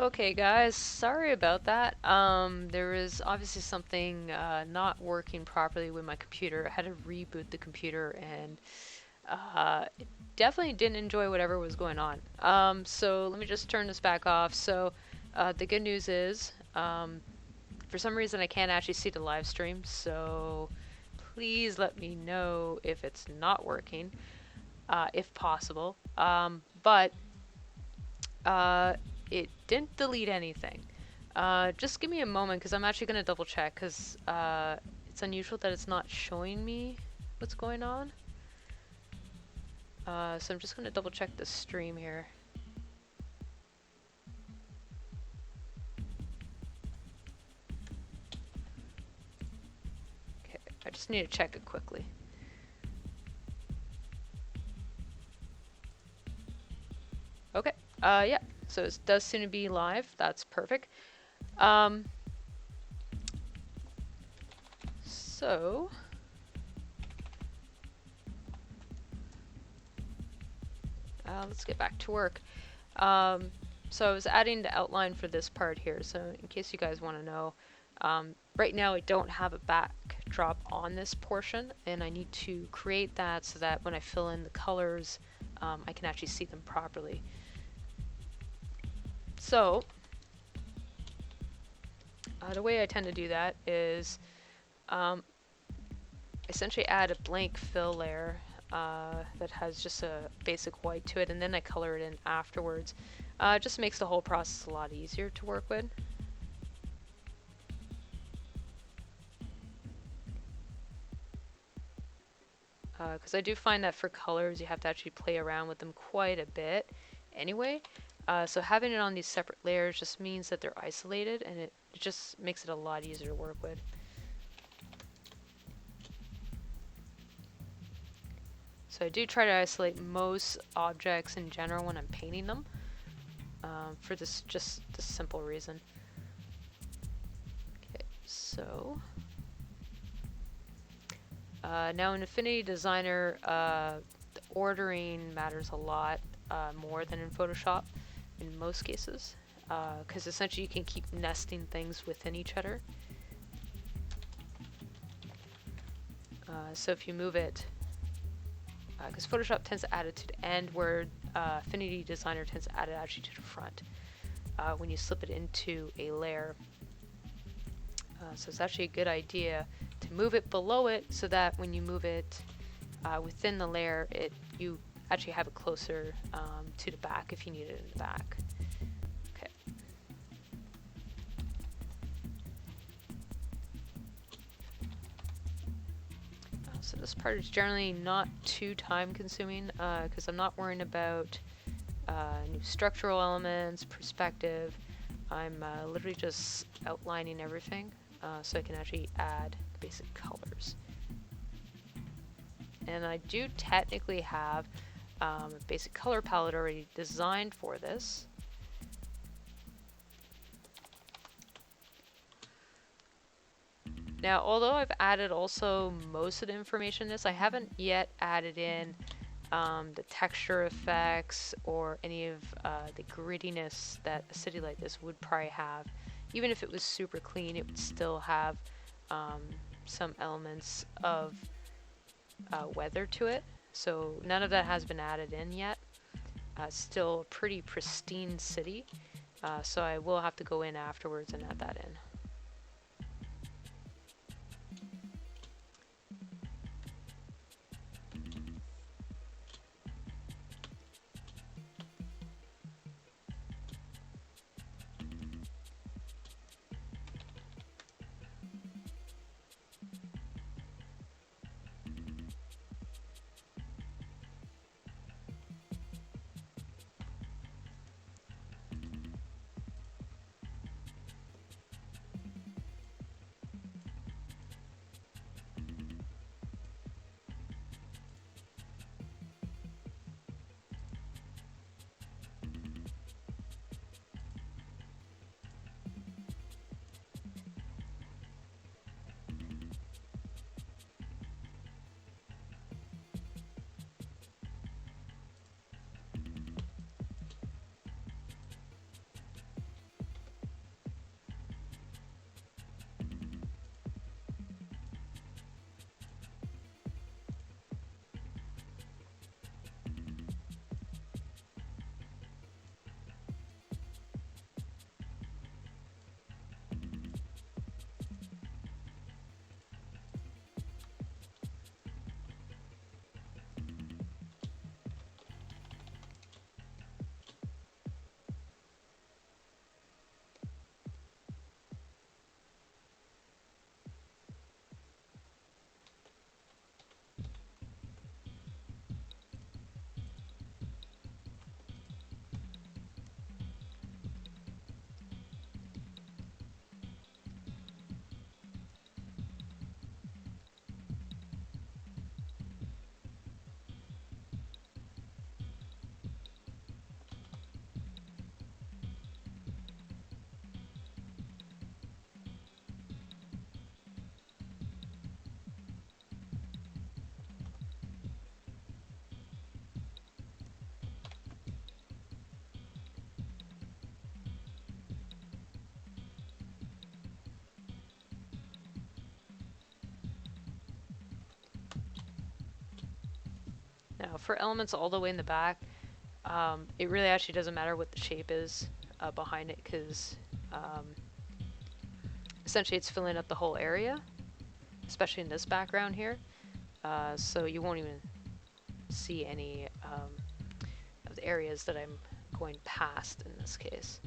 Okay, guys, sorry about that. There was obviously something not working properly with my computer. I had to reboot the computer, and it definitely didn't enjoy whatever was going on. So let me just turn this back off. So the good news is, for some reason, I can't actually see the live stream. So please let me know if it's not working, if possible. But Uh, it didn't delete anything. Just give me a moment because I'm actually going to double check because it's unusual that it's not showing me what's going on. So I'm just going to double check the stream here. Okay, I just need to check it quickly. Okay, yeah, so it does seem to be live. That's perfect. Um, so let's get back to work. Um, so I was adding the outline for this part here. So in case you guys want to know, right now I don't have a backdrop on this portion, and I need to create that so that when I fill in the colors, I can actually see them properly. So the way I tend to do that is essentially add a blank fill layer that has just a basic white to it, and then I color it in afterwards. It just makes the whole process a lot easier to work with. Because I do find that for colors you have to actually play around with them quite a bit anyway. So having it on these separate layers just means that they're isolated, and it just makes it a lot easier to work with. So I do try to isolate most objects in general when I'm painting them, for this simple reason. Okay, so now in Affinity Designer, the ordering matters a lot more than in Photoshop in most cases, because essentially you can keep nesting things within each other. So if you move it, because Photoshop tends to add it to the end, where Affinity Designer tends to add it actually to the front when you slip it into a layer. So it's actually a good idea to move it below it so that when you move it within the layer, you actually have it closer to the back if you need it in the back. Okay. So this part is generally not too time consuming because I'm not worrying about new structural elements, perspective. I'm literally just outlining everything so I can actually add basic colors. And I do technically have a basic color palette already designed for this. Now, although I've added also most of the information in this, I haven't yet added in the texture effects or any of the grittiness that a city like this would probably have. Even if it was super clean, it would still have some elements of weather to it. So none of that has been added in yet. Still a pretty pristine city, so I will have to go in afterwards and add that in. for elements all the way in the back, it really actually doesn't matter what the shape is behind it, because essentially it's filling up the whole area, especially in this background here. So you won't even see any of the areas that I'm going past in this case.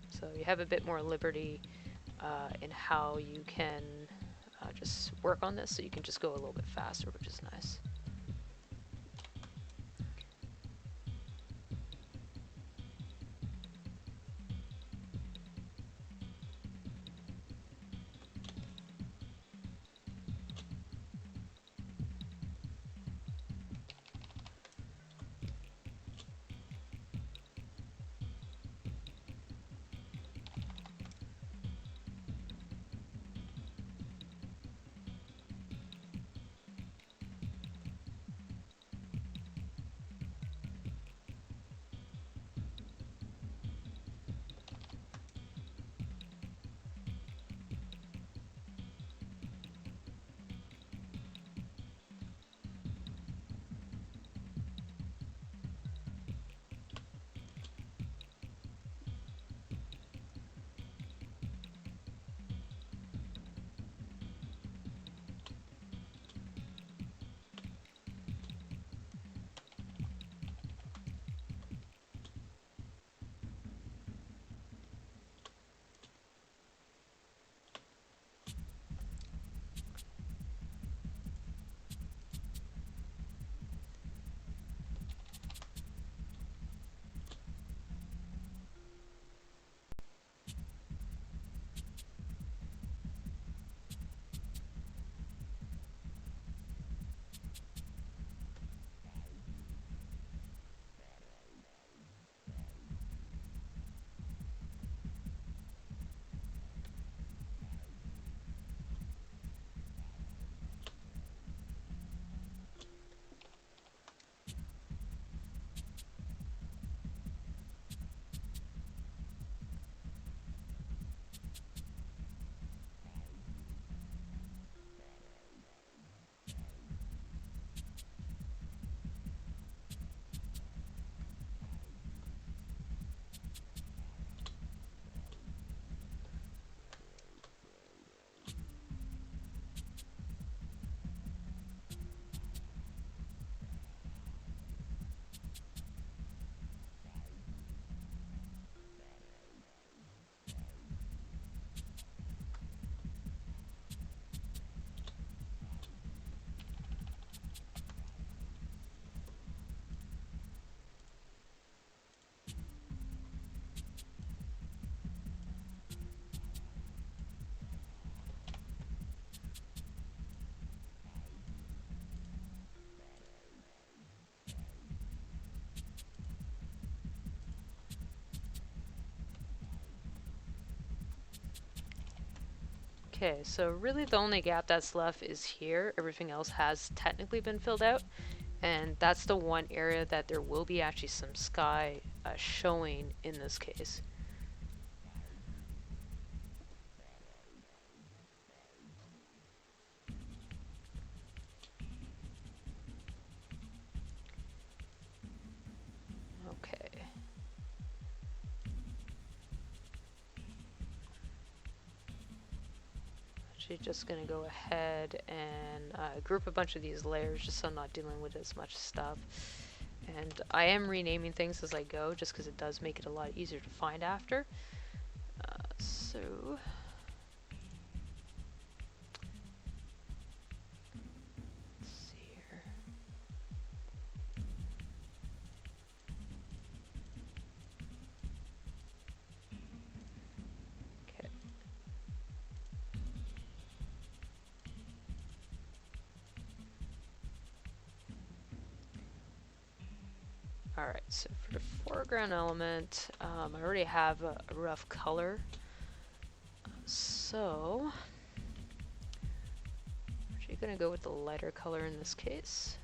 So you have a bit more liberty in how you can just work on this, so you can just go a little bit faster, which is nice. Okay, so really the only gap that's left is here. Everything else has technically been filled out, and that's the one area that there will be actually some sky showing in this case. Okay. Actually just gonna go ahead and group a bunch of these layers just so I'm not dealing with as much stuff. And I am renaming things as I go just because it does make it a lot easier to find after. So let's see here. Okay. Alright, so for the foreground element, I already have a rough color. So, I'm actually going to go with the lighter color in this case.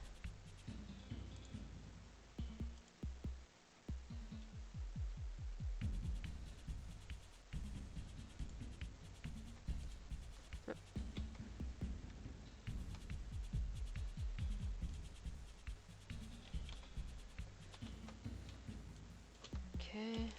Okay.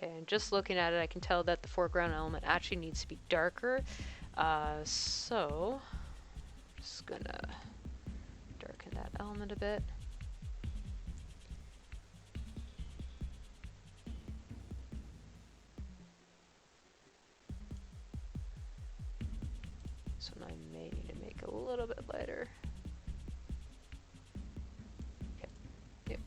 Okay, and just looking at it, I can tell that the foreground element actually needs to be darker. So, just gonna darken that element a bit. This one I may need to make a little bit lighter. Okay, yep.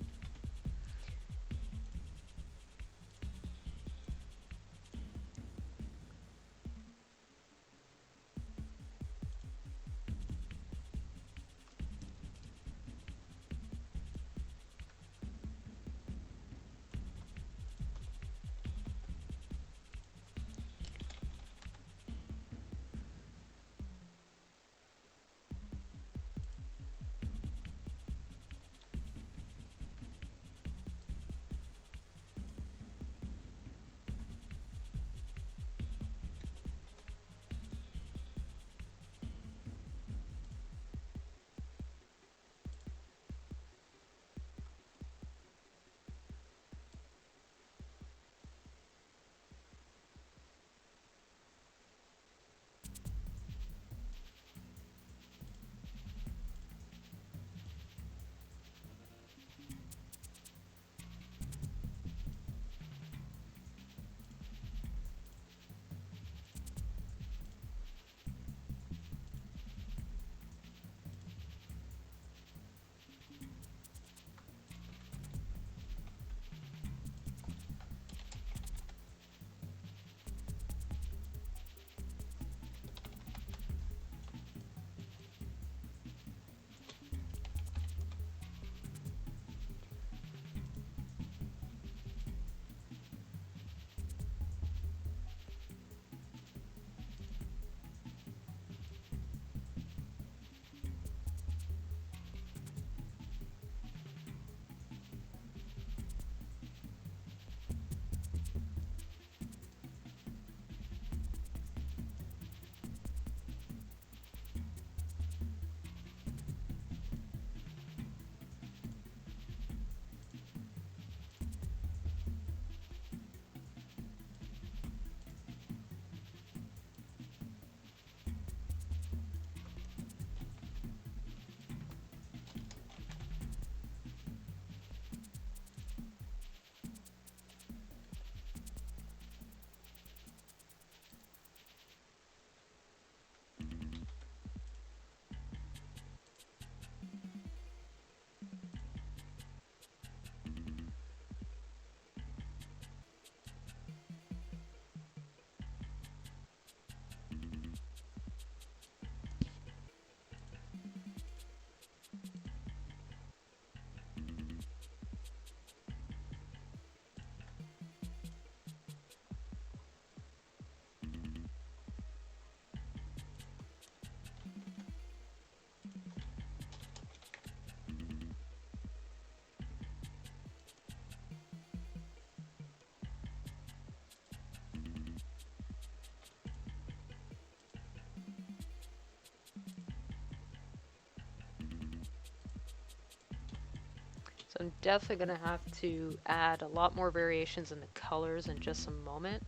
So I'm definitely going to have to add a lot more variations in the colors in just a moment,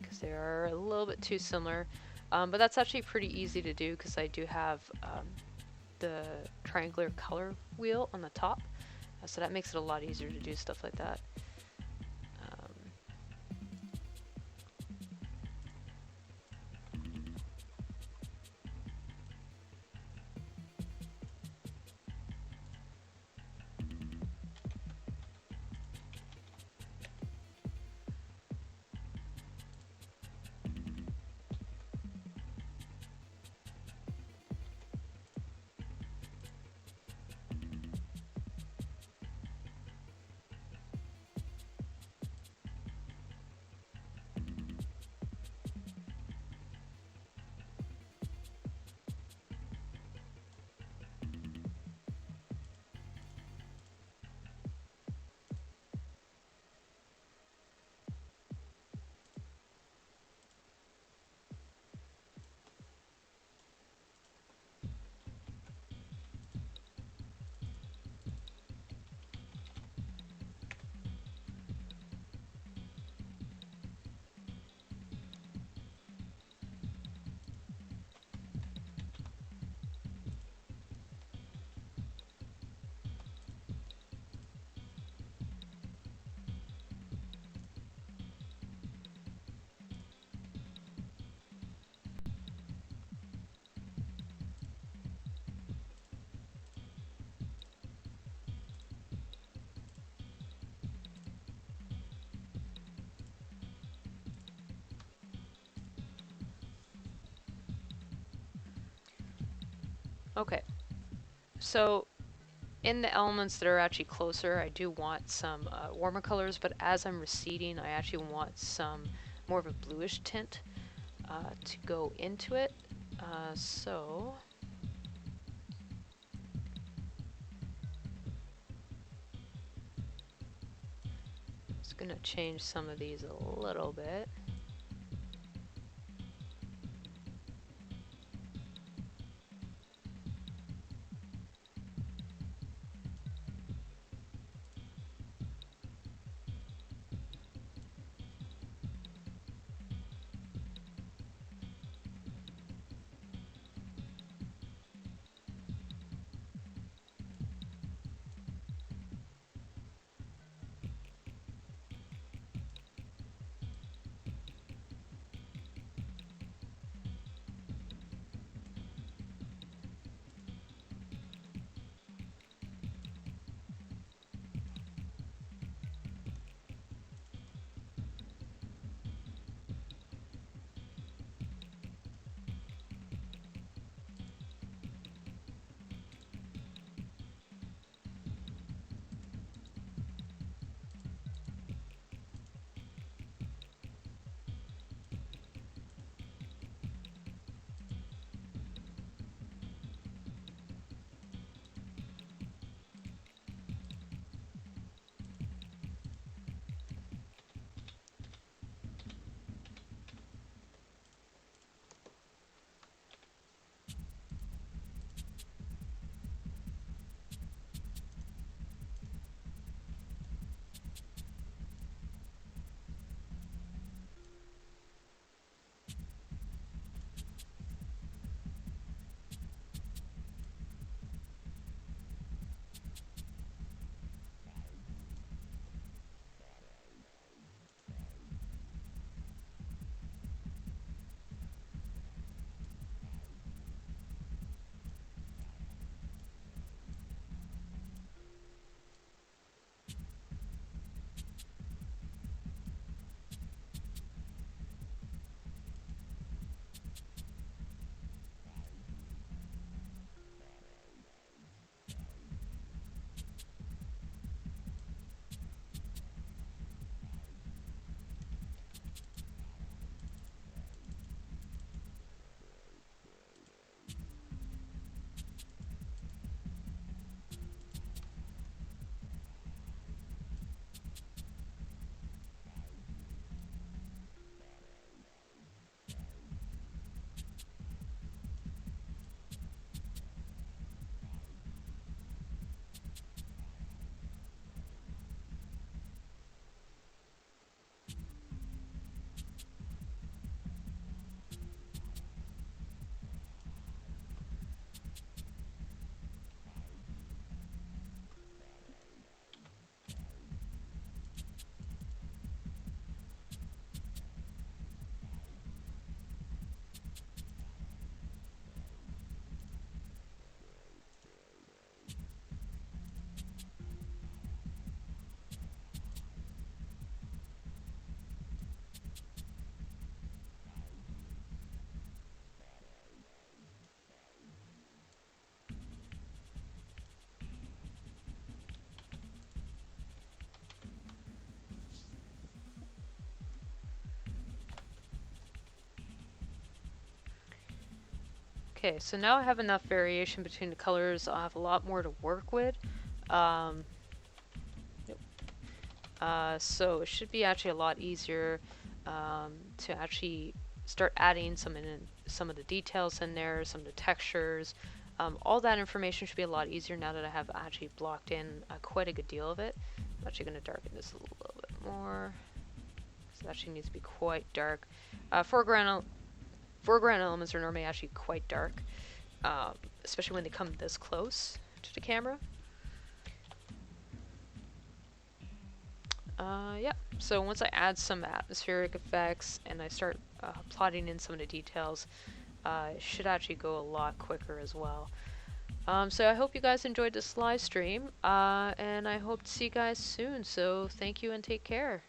because they are a little bit too similar. But that's actually pretty easy to do because I do have the triangular color wheel on the top. So that makes it a lot easier to do stuff like that. Okay, so in the elements that are actually closer, I do want some warmer colors, but as I'm receding, I actually want some more of a bluish tint to go into it. So I'm just gonna change some of these a little bit. Okay, so now I have enough variation between the colors. I have a lot more to work with. Um, yep. So it should be actually a lot easier to actually start adding some of the details in there, some of the textures. All that information should be a lot easier now that I have actually blocked in quite a good deal of it. I'm actually going to darken this a little bit more. It actually needs to be quite dark. Foreground elements are normally actually quite dark, especially when they come this close to the camera. Yeah, so once I add some atmospheric effects and I start plotting in some of the details, it should actually go a lot quicker as well. So I hope you guys enjoyed this live stream, and I hope to see you guys soon. So thank you and take care.